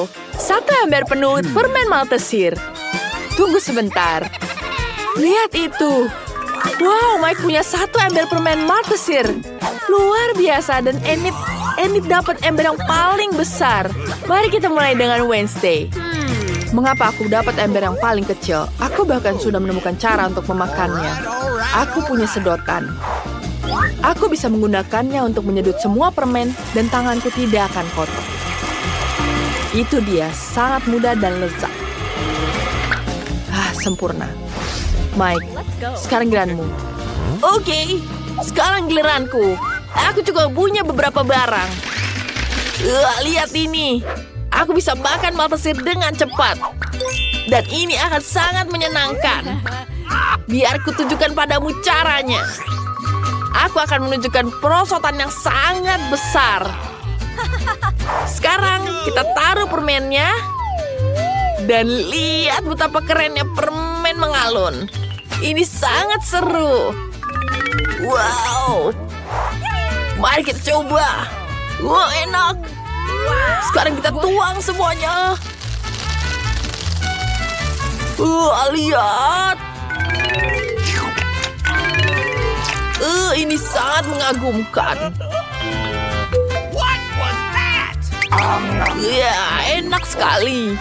Wow, satu ember penuh permen Maltesir. Tunggu sebentar. Lihat itu. Wow, Mike punya satu ember permen Maltesir. Luar biasa dan Enid dapat ember yang paling besar. Mari kita mulai dengan Wednesday. Mengapa aku dapat ember yang paling kecil? Aku bahkan sudah menemukan cara untuk memakannya. Aku punya sedotan. Aku bisa menggunakannya untuk menyedot semua permen dan tanganku tidak akan kotor. Itu dia, sangat mudah dan lezat. Sempurna. Mike, sekarang giliranmu. Oke, sekarang giliranku. Aku juga punya beberapa barang. Lihat ini. Aku bisa makan Maltesir dengan cepat. Dan ini akan sangat menyenangkan. Biar kutunjukkan padamu caranya. Aku akan menunjukkan perosotan yang sangat besar. Sekarang kita taruh permennya. Dan lihat betapa kerennya permen mengalun. Ini sangat seru. Wow. Mari kita coba. Wah, enak. Sekarang kita tuang semuanya. Lihat. Ini sangat mengagumkan. What was that? Ya, enak sekali.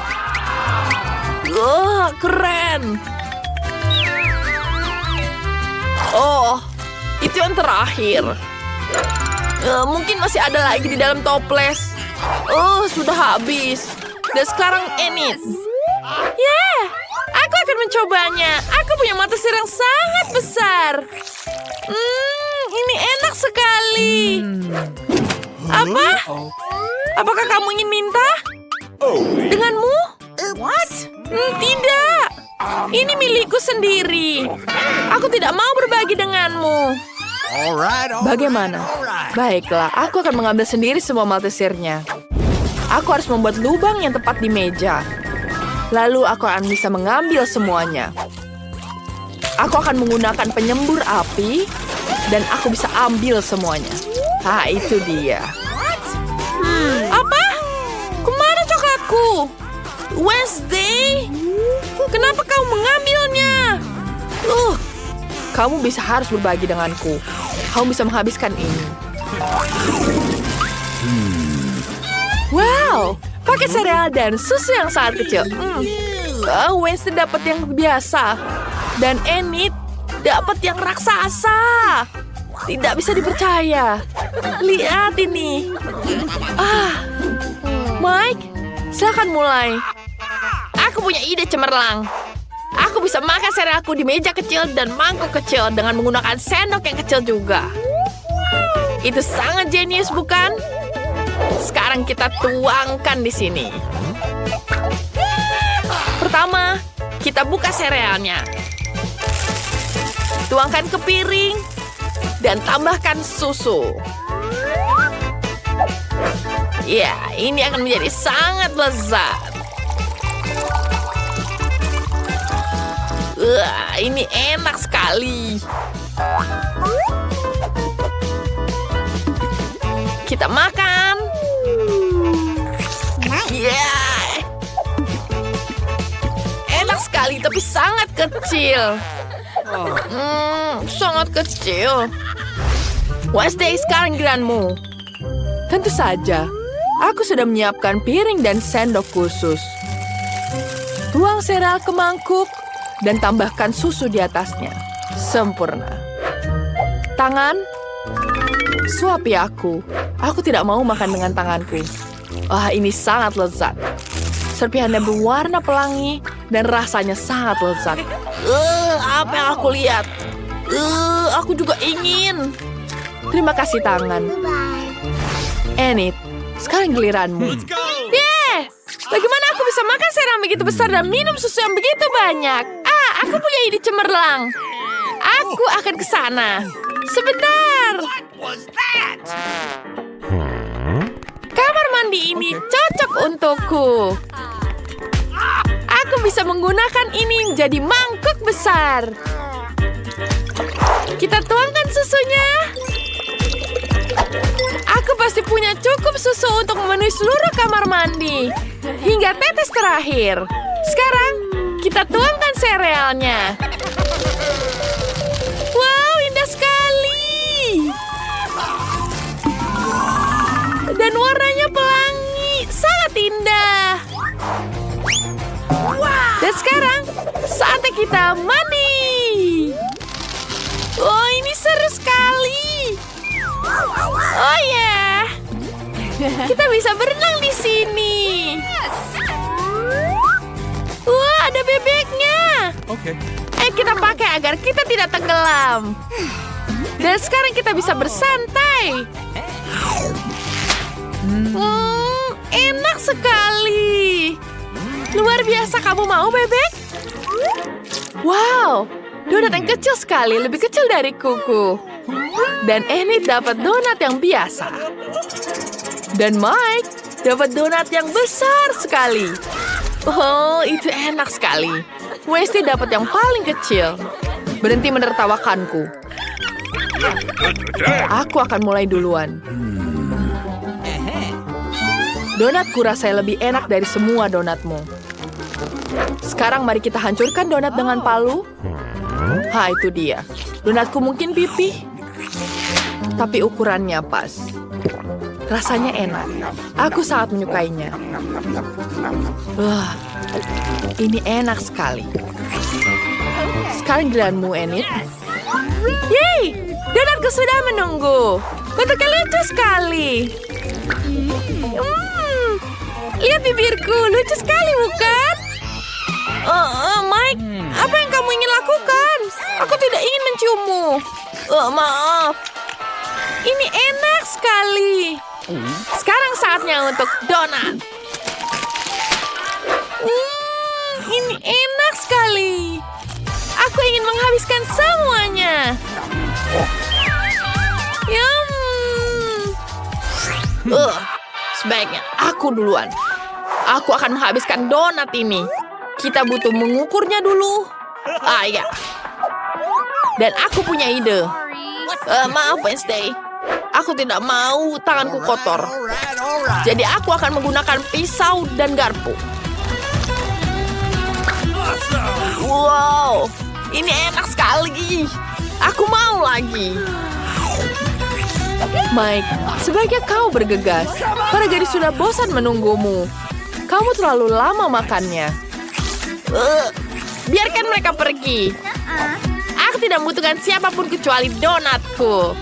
Keren. Oh, itu yang terakhir. Mungkin masih ada lagi di dalam toples. Sudah habis. Dan sekarang Enid. Aku akan mencobanya. Aku punya Maltesir yang sangat besar. Ini enak sekali. Apa? Apakah kamu ingin minta? Denganmu? What? Tidak. Ini milikku sendiri. Aku tidak mau berbagi denganmu. Bagaimana? Baiklah, aku akan mengambil sendiri semua Maltesirnya. Aku harus membuat lubang yang tepat di meja. Lalu aku akan bisa mengambil semuanya. Aku akan menggunakan penyembur api. Dan aku bisa ambil semuanya. Itu dia. Apa? Kemana coklatku? Wednesday? Kenapa kau mengambilnya? Kamu harus berbagi denganku. Kamu bisa menghabiskan ini. Wow, pakai sereal dan susu yang sangat kecil. Wednesday dapat yang biasa. Dan Enid dapat yang raksasa. Tidak bisa dipercaya. Lihat ini. Mike, silakan mulai. Aku punya ide cemerlang. Aku bisa makan serealku di meja kecil dan mangkuk kecil dengan menggunakan sendok yang kecil juga. Itu sangat jenius, bukan? Sekarang kita tuangkan di sini. Pertama, kita buka serealnya. Tuangkan ke piring dan tambahkan susu. Ya, ini akan menjadi sangat lezat. Ini enak sekali. Kita makan. Enak sekali, tapi sangat kecil. Sangat kecil. Wednesday, sekarang giliranmu. Tentu saja. Aku sudah menyiapkan piring dan sendok khusus. Tuang sereal ke mangkuk dan tambahkan susu di atasnya. Sempurna. Tangan. Suapi aku. Aku tidak mau makan dengan tanganku. Ini sangat lezat. Serpihannya berwarna pelangi dan rasanya sangat lezat. Apa yang aku lihat? Aku juga ingin. Terima kasih tangan. Enid, sekarang giliranmu. Bagaimana aku bisa makan sereal begitu besar dan minum susu yang begitu banyak? Aku punya ide cemerlang. Aku akan ke sana. Sebentar. Kamar mandi ini cocok untukku. Aku bisa menggunakan ini menjadi mangkuk besar. Kita tuangkan susunya. Aku pasti punya cukup susu untuk memenuhi seluruh kamar mandi. Hingga tetes terakhir. Sekarang, kita tuangkan serealnya. Wow, indah sekali. Dan warnanya pelangi. Sangat indah. Dan sekarang, saatnya kita mandi. Oh, ini seru sekali. Oh ya, kita bisa berenang di sini. Wah, ada bebeknya. Okay. Kita pakai agar kita tidak tenggelam. Dan sekarang kita bisa bersantai. Enak sekali. Luar biasa, kamu mau, bebek? Wow, donat yang kecil sekali, lebih kecil dari kuku. Dan Enid dapat donat yang biasa. Dan Mike dapat donat yang besar sekali. Oh, itu enak sekali. Westy dapat yang paling kecil. Berhenti menertawakanku. Aku akan mulai duluan. Donatku rasanya lebih enak dari semua donatmu. Sekarang mari kita hancurkan donat dengan palu. Itu dia. Donatku mungkin pipih, tapi ukurannya pas. Rasanya enak. Aku sangat menyukainya. Wah, ini enak sekali. Sekarang giliranmu, Enid. Yeay, donatku sudah menunggu. Bentuknya lucu sekali. Lihat bibirku, lucu sekali bukan? Mike, apa yang kamu ingin lakukan? Aku tidak ingin menciummu. Maaf. Ini enak sekali. Sekarang saatnya untuk donat. Ini enak sekali. Aku ingin menghabiskan semuanya. Sebaiknya aku duluan. Aku akan menghabiskan donat ini. Kita butuh mengukurnya dulu. Ya. Dan aku punya ide. Maaf, Wednesday. Aku tidak mau tanganku kotor. Jadi aku akan menggunakan pisau dan garpu. Wow, ini enak sekali. Aku mau lagi. Mike, sebaiknya kau bergegas. Para gadis sudah bosan menunggumu. Kamu terlalu lama makannya. Biarkan mereka pergi. Aku tidak membutuhkan siapapun kecuali donatku.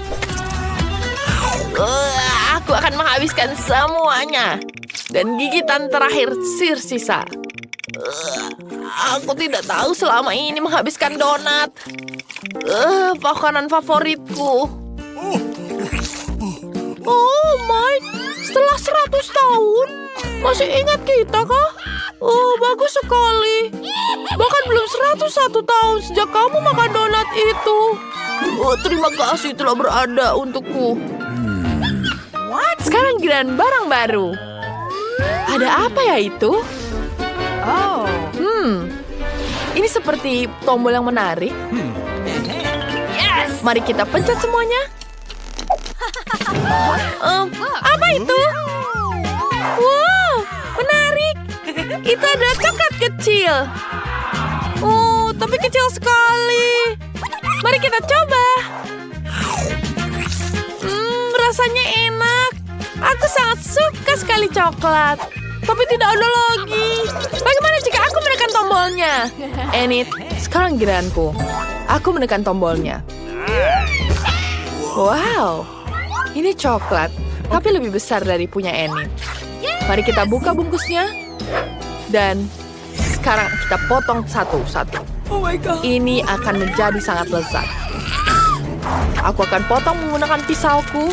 Aku akan menghabiskan semuanya. Dan gigitan terakhir sisa. Aku tidak tahu selama ini menghabiskan donat. Makanan favoritku. Oh, Mike, setelah 100 tahun, masih ingat kita kah? Oh, bagus sekali. Bahkan belum 101 tahun sejak kamu makan donat itu. Terima kasih telah berada untukku. Sekarang giliran barang baru. Ada apa ya itu? Ini seperti tombol yang menarik. Mari kita pencet semuanya. Apa itu? Wow, menarik. Itu adalah coklat kecil. Tapi kecil sekali. Mari kita coba. Rasanya enak. Aku sangat suka sekali coklat. Tapi tidak ada lagi. Bagaimana jika aku menekan tombolnya? Enid, sekarang giliranku. Aku menekan tombolnya. Wow, ini coklat, tapi lebih besar dari punya Enid. Mari kita buka bungkusnya. Dan sekarang kita potong satu-satu. Oh my God. Ini akan menjadi sangat lezat. Aku akan potong menggunakan pisauku.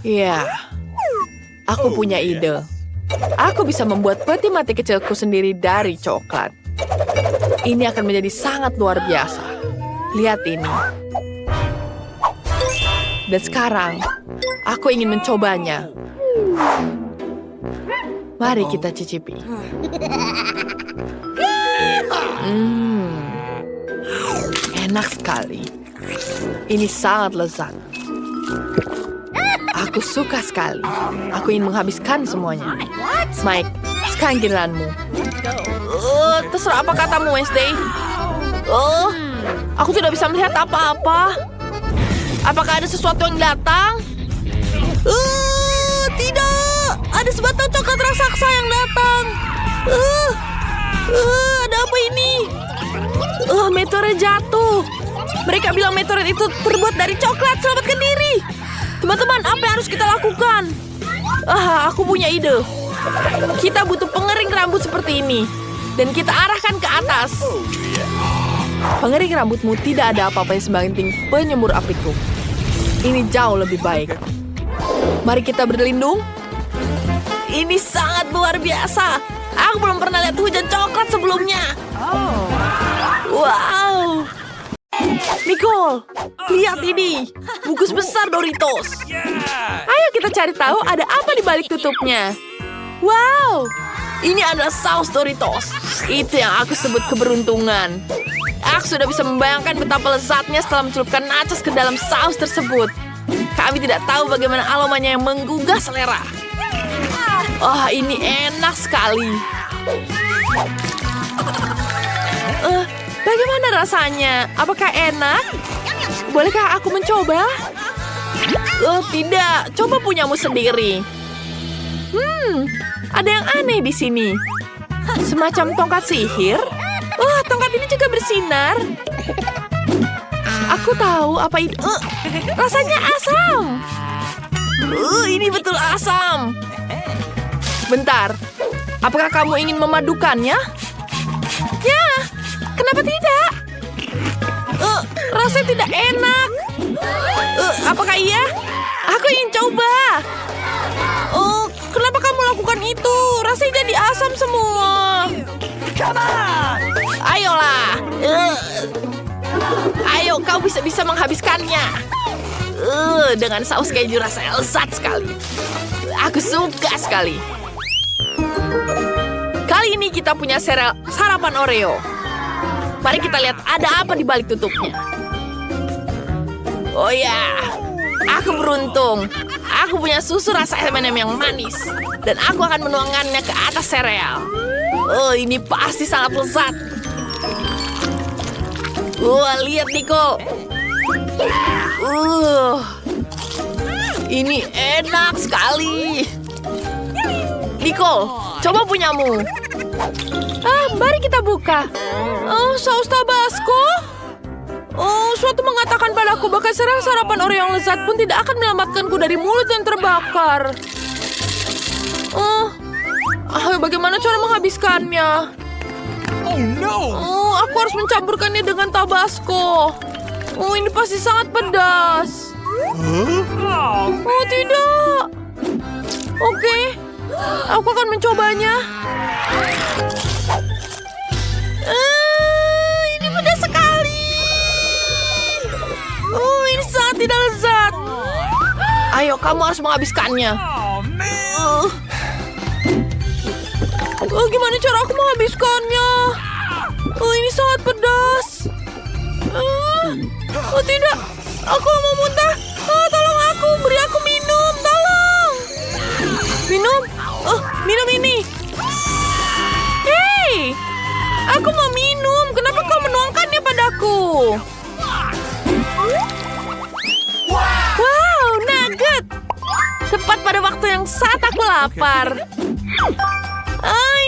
Ya, aku punya ide. Aku bisa membuat peti mati kecilku sendiri dari coklat. Ini akan menjadi sangat luar biasa. Lihat ini. Dan sekarang, aku ingin mencobanya. Mari kita cicipi. Enak sekali. Ini sangat lezat. Aku suka sekali. Aku ingin menghabiskan semuanya. Mike, sekarang giliranmu. Terserah apa katamu, Wednesday. Aku tidak bisa melihat apa-apa. Apakah ada sesuatu yang datang? Tidak. Ada sebatang coklat raksasa yang datang. Ada apa ini? Meteorit jatuh. Mereka bilang meteorit itu terbuat dari coklat. Selamatkan diri. Teman-teman, apa yang harus kita lakukan? Aku punya ide. Kita butuh pengering rambut seperti ini. Dan kita arahkan ke atas. Pengering rambutmu tidak ada apa-apa yang sebanting penyemur apiku. Ini jauh lebih baik. Mari kita berlindung. Ini sangat luar biasa. Aku belum pernah lihat hujan coklat sebelumnya. Wow. Nicole, lihat ini. Bungkus besar Doritos. Ayo kita cari tahu ada apa di balik tutupnya. Wow. Ini adalah saus Doritos. Itu yang aku sebut keberuntungan. Aku sudah bisa membayangkan betapa lezatnya setelah mencelupkan nachos ke dalam saus tersebut. Kami tidak tahu bagaimana aromanya yang menggugah selera. Ini enak sekali. Bagaimana rasanya? Apakah enak? Bolehkah aku mencoba? Tidak. Coba punyamu sendiri. Ada yang aneh di sini. Semacam tongkat sihir. Tongkat ini juga bersinar. Aku tahu apa ini. Rasanya asam. Ini betul asam. Bentar. Apakah kamu ingin memadukannya? Ya. Kenapa tidak? Rasanya tidak enak. Apakah iya? Aku ingin coba. Kenapa kamu lakukan itu? Rasanya jadi asam semua. Come on! Ayolah. Ayo, kau bisa menghabiskannya. Dengan saus keju rasanya lezat sekali. Aku suka sekali. Kali ini kita punya sarapan Oreo. Mari kita lihat ada apa di balik tutupnya. Oh ya, aku beruntung. Aku punya susu rasa M&M yang manis. Dan aku akan menuangkannya ke atas sereal. Ini pasti sangat lezat. Lihat Nicole. Ini enak sekali. Nicole, coba punyamu. Mari kita buka. Saus Tabasco? Suatu mengatakan padaku bahkan sarapan Oreo yang lezat pun tidak akan menyelamatkanku dari mulut yang terbakar. Bagaimana cara menghabiskannya? Oh no! Aku harus mencampurkannya dengan Tabasco. Ini pasti sangat pedas. Tidak. Oke, aku akan mencobanya. Ini pedas sekali. Ini sangat tidak lezat. Ayo, kamu harus menghabiskannya. Oh man! Gimana cara aku menghabiskannya? Ini sangat pedas. Tidak, aku mau muntah. Tolong aku, beri aku minum, tolong. Minum? Minum ini. Hei, aku mau minum. Kenapa kau menuangkannya padaku? Wow, nugget. Tepat pada waktu yang saat aku lapar.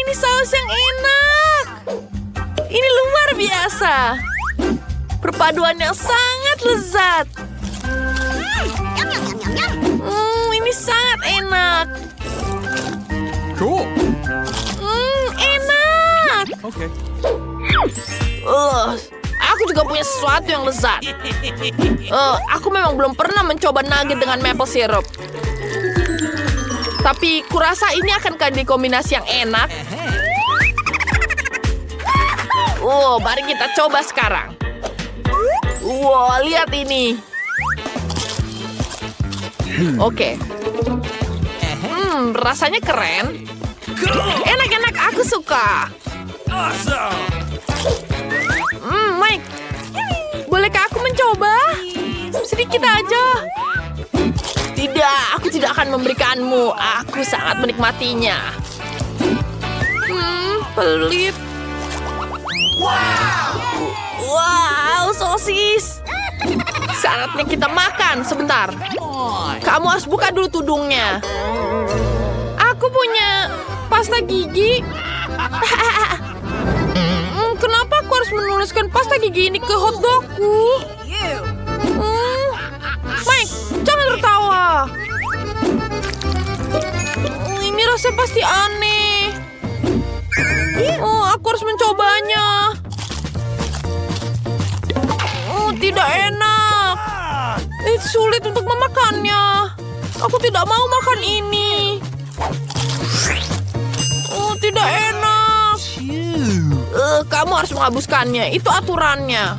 Ini saus yang enak. Ini luar biasa. Perpaduannya sangat lezat. Ini sangat enak. Cool. Enak. Okay. Aku juga punya sesuatu yang lezat. Aku memang belum pernah mencoba nugget dengan maple syrup. Tapi kurasa ini akan jadi kombinasi yang enak. Mari kita coba sekarang. Lihat ini. Oke. Rasanya keren. Enak-enak, aku suka. Awesome! Tidak, aku tidak akan memberikanmu. Aku sangat menikmatinya. Pelit. Wow, sosis. Saatnya kita makan. Sebentar. Kamu harus buka dulu tudungnya. Aku punya pasta gigi. Kenapa aku harus menuliskan pasta gigi ini ke hotdogku? Mike, jangan tertawa. Ini rasanya pasti aneh. Aku harus mencobanya. Tidak enak. Sulit untuk memakannya. Aku tidak mau makan ini. Tidak enak. Kamu harus menghabiskannya. Itu aturannya.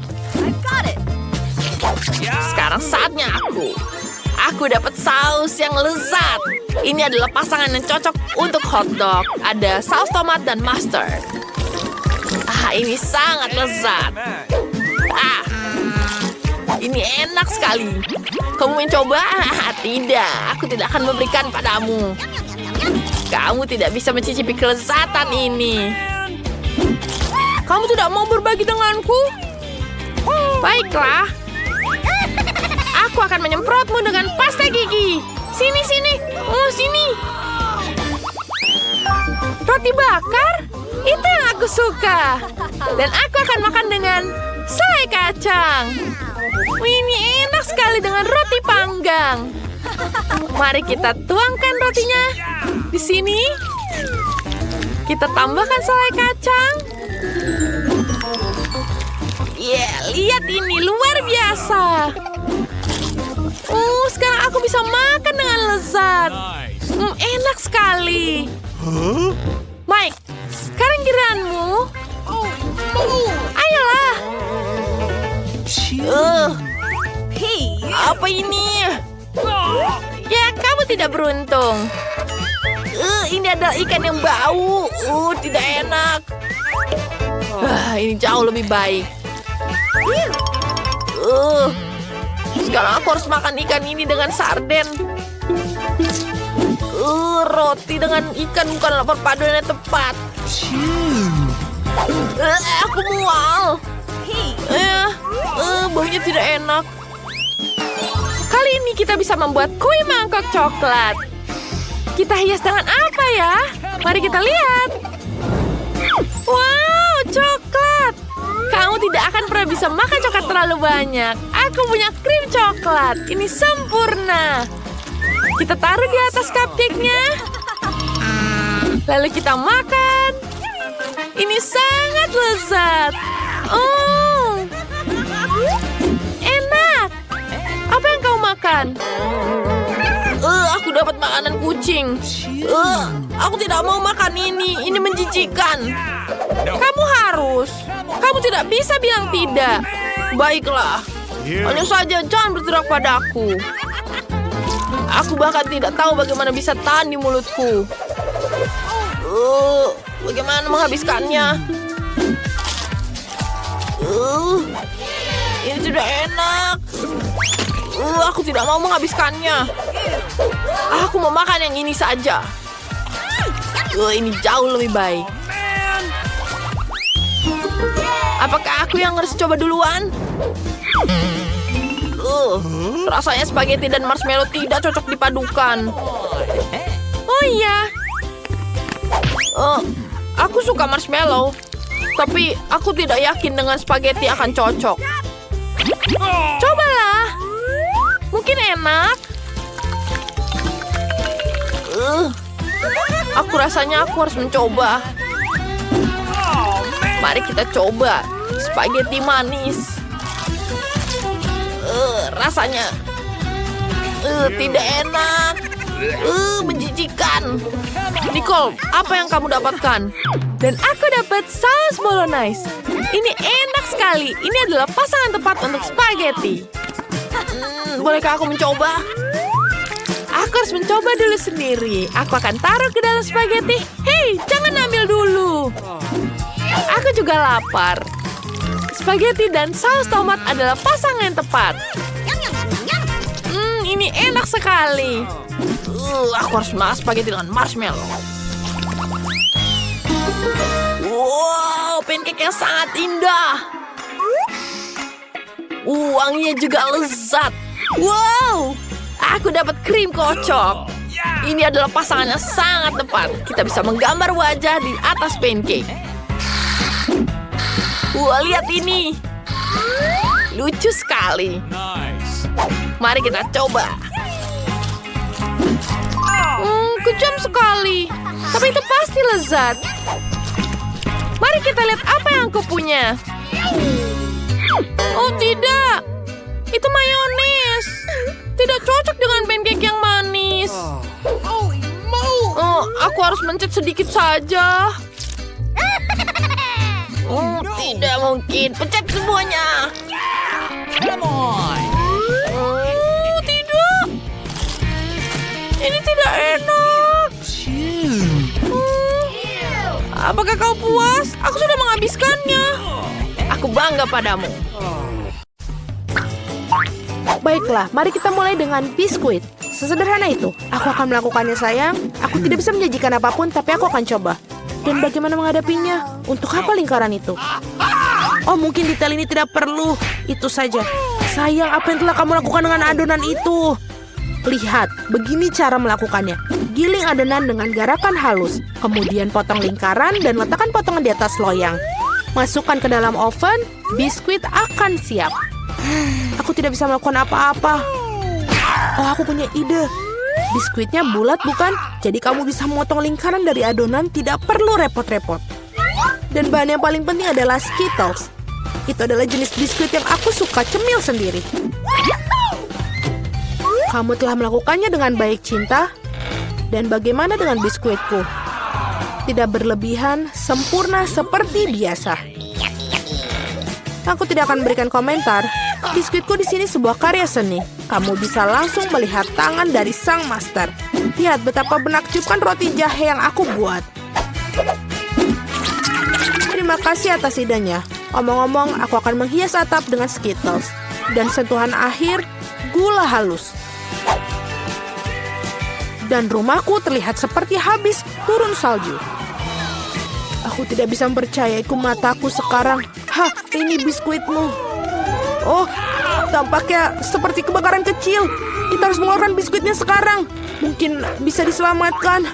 Sekarang saatnya aku. Aku dapat saus yang lezat. Ini adalah pasangan yang cocok untuk hotdog. Ada saus tomat dan mustard. Ini sangat lezat. Ini enak sekali. Kamu mencoba? Tidak, aku tidak akan memberikan padamu. Kamu tidak bisa mencicipi kelezatan ini. Kamu tidak mau berbagi denganku? Baiklah. Aku akan menyemprotmu dengan pasta gigi. Sini, sini. Sini. Roti bakar? Itu yang aku suka. Dan aku akan makan dengan selai kacang. Ini enak sekali dengan roti panggang. Mari kita tuangkan rotinya di sini. Kita tambahkan selai kacang. Lihat ini luar biasa. Sekarang aku bisa makan dengan lezat. Enak sekali. Mike, sekarang giliranmu. Ayolah. Apa ini? Ya, kamu tidak beruntung. Ini adalah ikan yang bau. Tidak enak. Ini jauh lebih baik. Sekarang aku harus makan ikan ini dengan sarden. Roti dengan ikan bukanlah perpaduan yang tepat. Aku mual. Baunya tidak enak. Kali ini kita bisa membuat kue mangkok coklat. Kita hias dengan apa ya? Mari kita lihat. Wow, coklat. Kamu tidak akan pernah bisa makan coklat terlalu banyak. Aku punya krim coklat. Ini sempurna. Kita taruh di atas cupcake-nya. Lalu kita makan. Ini sangat lezat. Enak. Apa yang kau makan? Aku dapat makanan kucing. Aku tidak mau makan ini. Ini menjijikan. Kamu harus. Kamu tidak bisa bilang tidak. Baiklah. Hanya saja jangan berteriak padaku. Aku bahkan tidak tahu bagaimana bisa tahan di mulutku. Bagaimana menghabiskannya? Ini tidak enak. Aku tidak mau menghabiskannya. Aku mau makan yang ini saja. Ini jauh lebih baik. Apakah aku yang harus coba duluan? Rasanya spaghetti dan marshmallow tidak cocok dipadukan. Oh iya. Aku suka marshmallow. Tapi aku tidak yakin dengan spaghetti akan cocok. Cobalah. Mungkin enak. Aku rasanya aku harus mencoba. Mari kita coba spaghetti manis. Rasanya tidak enak. Menjijikan. Nicole, apa yang kamu dapatkan? Dan aku dapat saus bolognese. Ini enak sekali. Ini adalah pasangan tepat untuk spaghetti. Bolehkah aku mencoba? Aku harus mencoba dulu sendiri. Aku akan taruh ke dalam spaghetti. Hei, jangan ambil dulu. Aku juga lapar. Spaghetti dan saus tomat adalah pasangan yang tepat. Ini enak sekali. Aku harus makan spaghetti dengan marshmallow. Wow, pancake yang sangat indah. Wanginya juga lezat. Wow, aku dapat krim kocok. Ini adalah pasangan yang sangat tepat. Kita bisa menggambar wajah di atas pancake. Wah, lihat ini. Lucu sekali. Nice. Mari kita coba. Kejam sekali. Tapi itu pasti lezat. Mari kita lihat apa yang aku punya. Oh tidak. Itu mayones. Tidak cocok dengan pancake yang manis. Oh, aku harus mencet sedikit saja. Oh, tidak mungkin. Pencet semuanya. Come on. Oh, tidak. Ini tidak enak. Apakah kau puas? Aku sudah menghabiskannya. Aku bangga padamu. Baiklah, mari kita mulai dengan biskuit. Sesederhana itu. Aku akan melakukannya, sayang. Aku tidak bisa menyajikan apapun, tapi aku akan coba. Dan bagaimana menghadapinya? Untuk apa lingkaran itu? Oh, mungkin detail ini tidak perlu. Itu saja. Sayang, apa yang telah kamu lakukan dengan adonan itu? Lihat, begini cara melakukannya. Giling adonan dengan garakan halus. Kemudian potong lingkaran dan letakkan potongan di atas loyang. Masukkan ke dalam oven, biskuit akan siap. Aku tidak bisa melakukan apa-apa. Oh, aku punya ide. Biskuitnya bulat bukan? Jadi kamu bisa memotong lingkaran dari adonan, tidak perlu repot-repot. Dan bahan yang paling penting adalah Skittles. Itu adalah jenis biskuit yang aku suka cemil sendiri. Kamu telah melakukannya dengan baik, Cinta. Dan bagaimana dengan biskuitku? Tidak berlebihan, sempurna seperti biasa. Aku tidak akan berikan komentar. Biskuitku di sini sebuah karya seni. Kamu bisa langsung melihat tangan dari sang master. Lihat betapa menakjubkan roti jahe yang aku buat. Terima kasih atas idenya. Omong-omong, aku akan menghias atap dengan Skittles. Dan sentuhan akhir, gula halus. Dan rumahku terlihat seperti habis turun salju. Aku tidak bisa mempercayai mataku sekarang. Hah, ini biskuitmu. Oh, tampaknya seperti kebakaran kecil. Kita harus mengeluarkan biskuitnya sekarang. Mungkin bisa diselamatkan.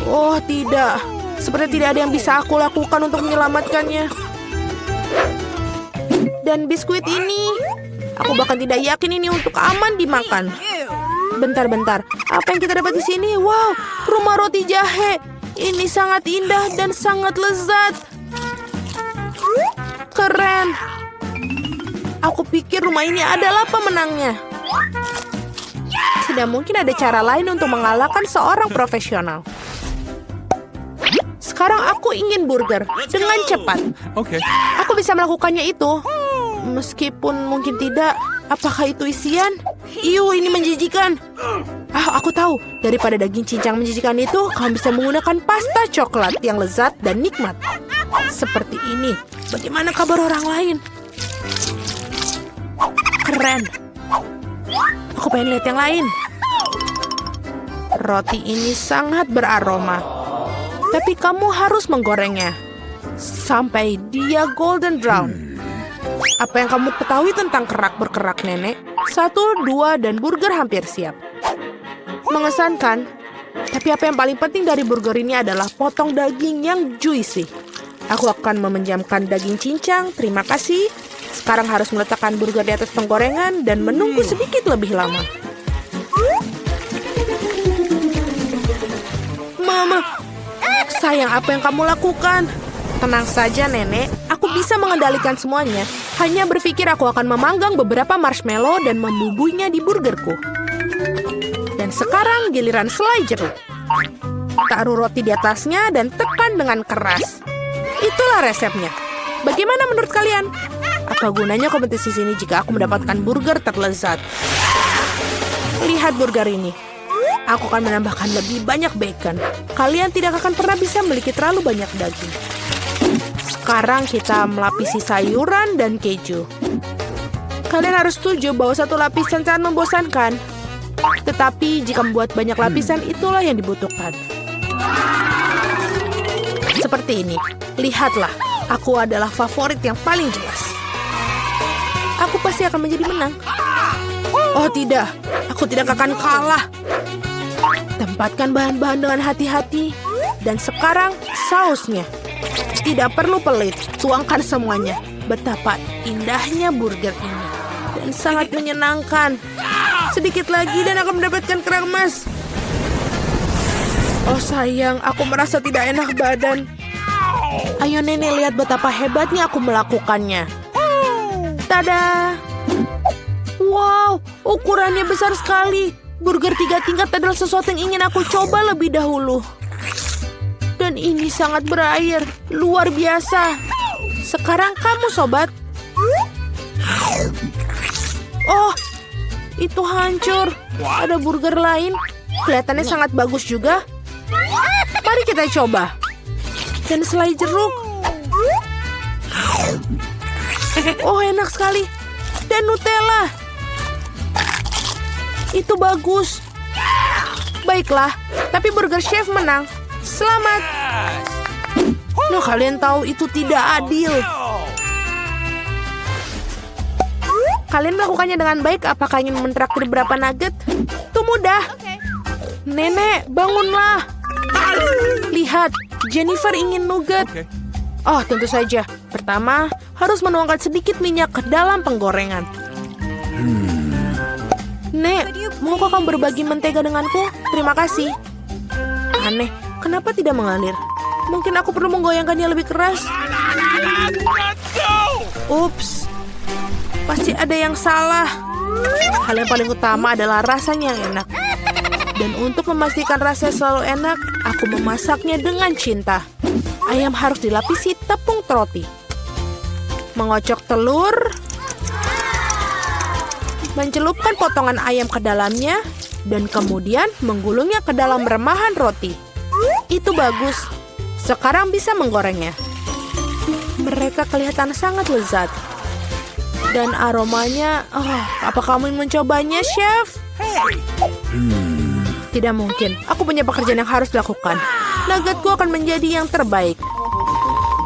Oh, tidak. Seperti tidak ada yang bisa aku lakukan untuk menyelamatkannya. Dan biskuit ini, aku bahkan tidak yakin ini untuk aman dimakan. Bentar-bentar, apa yang kita dapat di sini? Wow, rumah roti jahe. Ini sangat indah dan sangat lezat. Keren. Aku pikir rumah ini adalah pemenangnya. Tidak mungkin ada cara lain untuk mengalahkan seorang profesional. Sekarang aku ingin burger dengan cepat. Okay. Aku bisa melakukannya itu. Meskipun mungkin tidak. Apakah itu isian? Iu, ini menjijikan. Aku tahu. Daripada daging cincang menjijikan itu, kamu bisa menggunakan pasta coklat yang lezat dan nikmat. Seperti ini. Bagaimana kabar orang lain? Keren. Aku pengen lihat yang lain. Roti ini sangat beraroma. Tapi kamu harus menggorengnya sampai dia golden brown. Apa yang kamu ketahui tentang kerak berkerak, Nenek? 1, 2, dan burger hampir siap. Mengesankan. Tapi apa yang paling penting dari burger ini adalah potong daging yang juicy. Aku akan meminjamkan daging cincang, terima kasih. Sekarang harus meletakkan burger di atas penggorengan dan menunggu sedikit lebih lama. Mama, sayang, apa yang kamu lakukan? Tenang saja, Nenek. Aku bisa mengendalikan semuanya. Hanya berpikir aku akan memanggang beberapa marshmallow dan membubuinya di burgerku. Dan sekarang giliran selai jeruk. Taruh roti di atasnya dan tekan dengan keras. Itulah resepnya. Bagaimana menurut kalian? Apa gunanya kompetisi sini jika aku mendapatkan burger terlezat? Lihat burger ini. Aku akan menambahkan lebih banyak bacon. Kalian tidak akan pernah bisa memiliki terlalu banyak daging. Sekarang kita melapisi sayuran dan keju. Kalian harus setuju bahwa satu lapisan sangat membosankan. Tetapi jika membuat banyak lapisan, itulah yang dibutuhkan. Seperti ini. Lihatlah, aku adalah favorit yang paling jelas. Aku pasti akan menjadi menang. Oh tidak, aku tidak akan kalah. Tempatkan bahan-bahan dengan hati-hati. Dan sekarang sausnya. Tidak perlu pelit, tuangkan semuanya. Betapa indahnya burger ini. Dan sangat menyenangkan. Sedikit lagi dan aku mendapatkan kerang emas. Oh sayang, aku merasa tidak enak badan. Ayo nenek, lihat betapa hebatnya aku melakukannya. Tada! Wow, ukurannya besar sekali. Burger 3 tingkat adalah sesuatu yang ingin aku coba lebih dahulu. Dan ini sangat berair, luar biasa. Sekarang kamu, sobat. Oh, itu hancur. Ada burger lain. Kelihatannya sangat bagus juga. Mari kita coba. Dan selai jeruk. Oh, enak sekali. Dan Nutella. Itu bagus. Baiklah, tapi burger chef menang. Selamat. Nah, kalian tahu itu tidak adil. Kalian melakukannya dengan baik. Apakah ingin mentraktir berapa nugget? Itu mudah. Nenek, bangunlah. Lihat, Jennifer ingin nugget. Oh, tentu saja. Pertama, harus menuangkan sedikit minyak ke dalam penggorengan. Nek, maukah kamu berbagi mentega denganku? Terima kasih. Aneh, kenapa tidak mengalir? Mungkin aku perlu menggoyangkannya lebih keras. Ups, pasti ada yang salah. Hal yang paling utama adalah rasanya yang enak. Dan untuk memastikan rasanya selalu enak, aku memasaknya dengan cinta. Ayam harus dilapisi tepung roti. Mengocok telur. Mencelupkan potongan ayam ke dalamnya. Dan kemudian menggulungnya ke dalam remahan roti. Itu bagus. Sekarang bisa menggorengnya. Mereka kelihatan sangat lezat. Dan aromanya, apa kamu ingin mencobanya, chef? Tidak mungkin. Aku punya pekerjaan yang harus dilakukan. Nuggetku akan menjadi yang terbaik.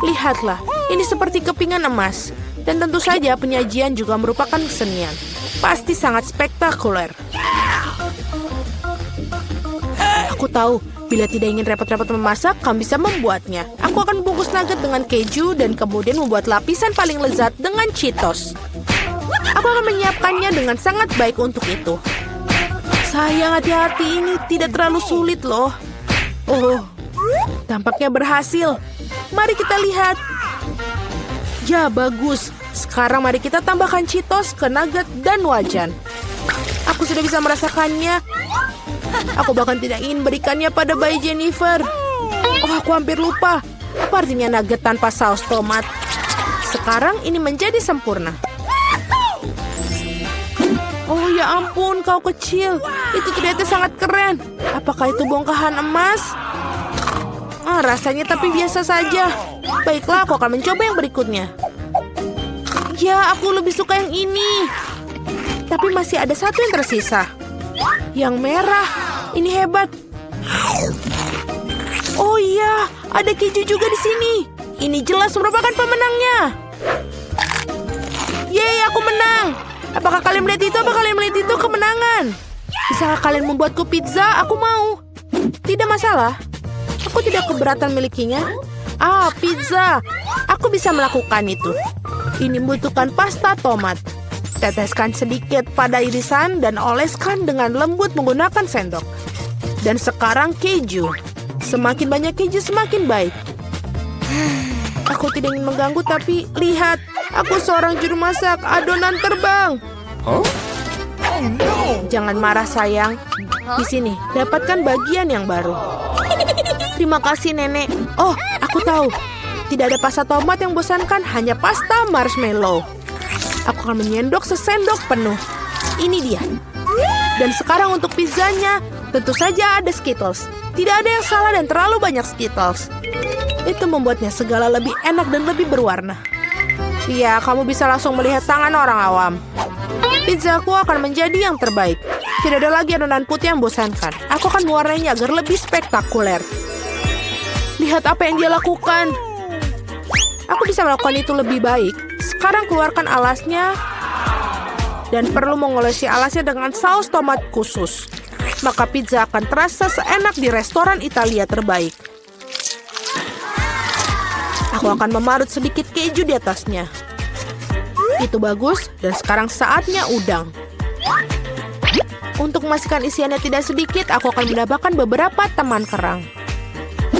Lihatlah, ini seperti kepingan emas. Dan tentu saja penyajian juga merupakan kesenian. Pasti sangat spektakuler. Aku tahu, bila tidak ingin repot-repot memasak, kamu bisa membuatnya. Aku akan membungkus nugget dengan keju dan kemudian membuat lapisan paling lezat dengan Cheetos. Aku akan menyiapkannya dengan sangat baik untuk itu. Sayang, hati-hati, ini tidak terlalu sulit loh. Oh, tampaknya berhasil. Mari kita lihat. Ya, bagus. Sekarang mari kita tambahkan Cheetos ke nugget dan wajan. Aku sudah bisa merasakannya. Aku bahkan tidak ingin berikannya pada bayi Jennifer. Oh, aku hampir lupa. Apa artinya nugget tanpa saus tomat? Sekarang ini menjadi sempurna. Oh ya ampun, kau kecil. Itu ternyata sangat keren. Apakah itu bongkahan emas? Rasanya tapi biasa saja. Baiklah, aku akan mencoba yang berikutnya. Ya, aku lebih suka yang ini. Tapi masih ada satu yang tersisa. Yang merah. Ini hebat. Oh iya, ada keju juga di sini. Ini jelas merupakan pemenangnya. Yeay, aku menang. Apakah kalian melihat itu? Apakah kalian melihat itu kemenangan? Bisakah kalian membuatku pizza? Aku mau. Tidak masalah. Aku tidak keberatan milikinya. Pizza. Aku bisa melakukan itu. Ini membutuhkan pasta tomat. Teteskan sedikit pada irisan dan oleskan dengan lembut menggunakan sendok. Dan sekarang keju. Semakin banyak keju semakin baik. Aku tidak ingin mengganggu tapi lihat. Aku seorang juru masak. Adonan terbang. Jangan marah sayang. Di sini, dapatkan bagian yang baru. Terima kasih nenek. Oh, aku tahu. Tidak ada pasta tomat yang bosankan, hanya pasta marshmallow. Aku akan menyendok sesendok penuh. Ini dia. Dan sekarang untuk pizzanya, tentu saja ada Skittles. Tidak ada yang salah dan terlalu banyak Skittles. Itu membuatnya segala lebih enak dan lebih berwarna. Iya, kamu bisa langsung melihat tangan orang awam. Pizzaku akan menjadi yang terbaik. Tidak ada lagi adonan putih yang bosankan. Aku akan mewarnainya agar lebih spektakuler. Lihat apa yang dia lakukan. Aku bisa melakukan itu lebih baik. Sekarang keluarkan alasnya. Dan perlu mengolesi alasnya dengan saus tomat khusus. Maka pizza akan terasa seenak di restoran Italia terbaik. Aku akan memarut sedikit keju di atasnya. Itu bagus, dan sekarang saatnya udang. Untuk memastikan isiannya tidak sedikit, aku akan menambahkan beberapa teman kerang.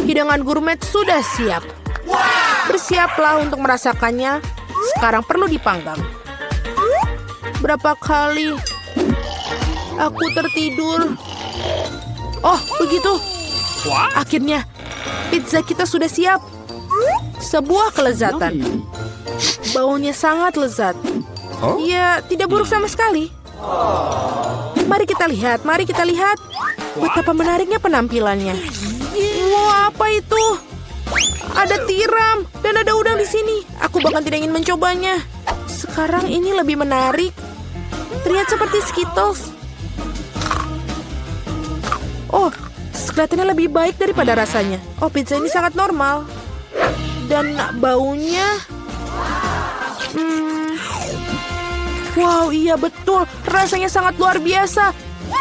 Hidangan gourmet sudah siap. Bersiaplah untuk merasakannya. Sekarang perlu dipanggang. Berapa kali aku tertidur? Oh, begitu. Akhirnya, pizza kita sudah siap. Sebuah kelezatan. Baunya sangat lezat. Ya, tidak buruk sama sekali. Mari kita lihat. Betapa menariknya penampilannya. Wah, apa itu? Ada tiram dan ada udang di sini. Aku bahkan tidak ingin mencobanya. Sekarang ini lebih menarik. Terlihat seperti Skittles. Oh, kelihatannya lebih baik daripada rasanya. Oh, pizza ini sangat normal. Dan baunya... Wow, iya betul. Rasanya sangat luar biasa.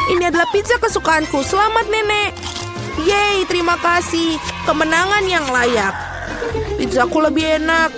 Ini adalah pizza kesukaanku. Selamat, Nenek. Yeay, terima kasih. Kemenangan yang layak. Pizzaku lebih enak.